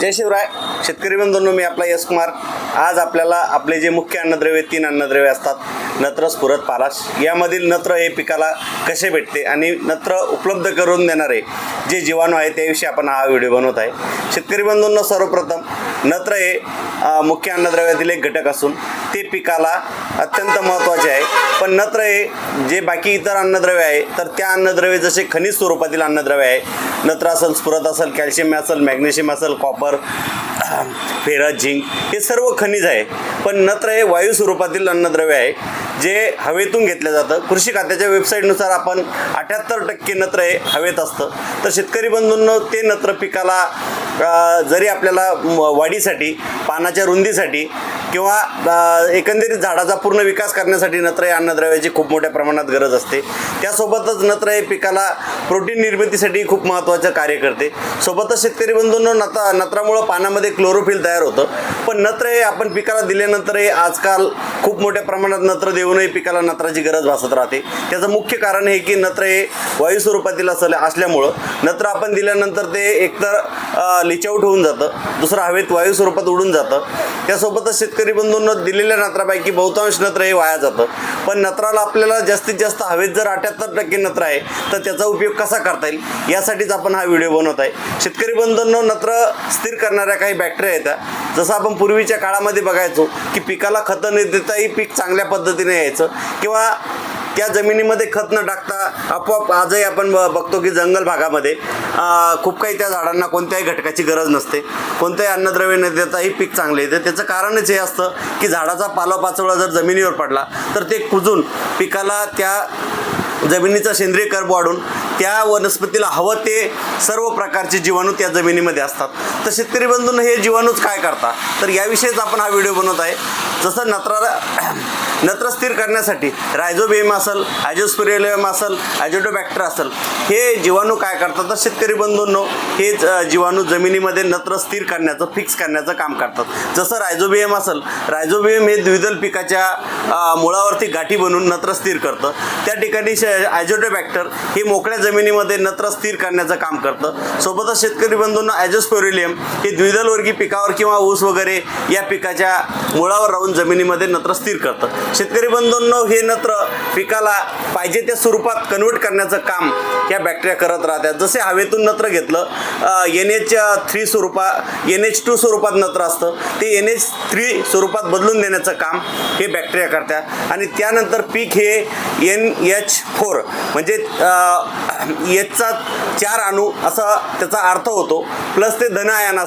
जय शिवराय. शेतकरी बंधूंनो, मी आपला यश कुमार. आज आपल्याला आपले जे मुख्य अन्नद्रव्य 3 अन्नद्रव्य असतात, नत्र, स्फुरद, पालाश, यामधील नत्र हे पिकाला कसे भेटते आणि नत्र उपलब्ध करून देणारे जे जीवाणू आहे त्याविषयी आपण हा व्हिडिओ बनवत आहे. शेतकरी बंधूंनो, सर्वप्रथम नत्र हे मुख्य अन्नद्रव्यातील एक घटक असून ते पिकाला अत्यंत महत्त्वाचे आहे. पण नत्र हे जे बाकी इतर अन्नद्रव्य आहे तर त्या अन्नद्रव्य जसे खनिज स्वरूपातील अन्नद्रव्य आहे, नत्र असेल, स्फुरद असेल, कॅल्शियम असेल, मॅग्नेशियम असेल, कॉपर, फेरस, झिंक, हे सर्व खनिज आहे. पण नत्र हे वायू स्वरूपातील अन्नद्रव्य आहे जे हवेतून घेतलं जातं. कृषी खात्याच्या वेबसाईटनुसार आपण 78% नत्र हे हवेत असतं. तर शेतकरी बंधूंनो, ते नत्र पिकाला जरी आपल्याला वाढीसाठी, पानाच्या रुंदीसाठी किंवा एकंदरीत झाडाचा पूर्ण विकास करण्यासाठी नत्र हे अन्नद्रव्याची खूप मोठ्या प्रमाणात गरज असते. त्यासोबतच नत्र हे पिकाला प्रोटीन निर्मितीसाठी खूप महत्त्वाचं कार्य करते. सोबतच शेतकरी बंधूंनो, नत्रामुळं पानामध्ये क्लोरोफिल तयार होतं. पण नत्र हे आपण पिकाला दिल्यानंतर हे आजकाल खूप मोठ्या प्रमाणात नत्र देऊनही पिकाला नत्राची गरज भासत राहते. त्याचं मुख्य कारण हे की नत्र हे वायू स्वरूपातील असल्यामुळं नत्र आपण दिल्यानंतर ते एकतर लीच आउट होऊन जातं, दुसरं हवेत वायू स्वरूपात उडून जातं. त्यासोबतच शेतकरी बंधूंनो, दिलेल्या नत्रापैकी बहुतांश नत्र हे वाया जातं. पण नत्राला आपल्याला जास्तीत जास्त हवेत जर 78% नत्र आहे तर त्याचा उपयोग कसा करता येईल यासाठीच आपण हा व्हिडिओ बनवत आहे. शेतकरी बंधूंनो, नत्र स्थिर करणाऱ्या काही बॅक्टेरिया येतात. जसं आपण पूर्वीच्या काळामध्ये बघायचो की पिकाला खतं न देताही पीक चांगल्या पद्धतीने यायचं किंवा त्या जमिनीमध्ये खत न टाकता आपोआप आजही आपण बघतो की जंगल भागामध्ये खूप काही त्या झाडांना कोणत्याही घटकाची गरज नसते, कोणत्याही अन्नद्रव्य न देताही पीक चांगले येते. त्याचं कारणच हे असतं की झाडाचा पालापाचोळा जर जमिनीवर पडला तर ते कुजून पिकाला त्या जमिनीचा सेंद्रिय कर्ब वाढून त्या वनस्पतीला हवं ते सर्व प्रकारचे जीवाणू त्या जमिनीमध्ये असतात. तर शेतकरी बंधूंनो, हे जीवाणूच काय करतात तर याविषयीच आपण हा व्हिडिओ बनवत आहे. जसं नत्र स्थिर करण्यासाठी रायझोबियम असेल, अॅझोस्पिरिलम असेल, अॅझोटोबॅक्टर असेल, हे जीवाणू काय करतात तर शेतकरी बंधूंनो, हे जीवाणू जमिनीमध्ये नत्र स्थिर करण्याचं, फिक्स करण्याचं काम करतात. जसं रायझोबियम असेल, रायझोबियम हे द्विदल पिकाच्या मुळावरती गाठी बनवून नत्र स्थिर करतं. त्या ठिकाणी अॅझोटोबॅक्टर हे मोकळ्या जमिनीमध्ये नत्र स्थिर करण्याचं काम करतं. सोबतच शेतकरी बंधूंना अॅझोस्पिरिलम हे द्विदलवर्गीय पिकावर किंवा ऊस वगैरे या पिकाच्या मुळावर राहून जमिनीमध्ये नत्र स्थिर करतं. शेतकरी बंधूंनो, हे नत्र पिकाला पाहिजे त्या स्वरूपात कन्वर्ट करण्याचं काम या बॅक्टेरिया करत राहतात. जसे हवेतून नत्र घेतलं, NH2 स्वरूपात नत्र असतं, ते NH3 स्वरूपात बदलून देण्याचं काम हे बॅक्टेरिया करतात. आणि त्यानंतर पीक हे NH4 म्हणजे Hचा 4 अणू असा त्याचा अर्थ होतो, प्लस ते धन आयन असतं.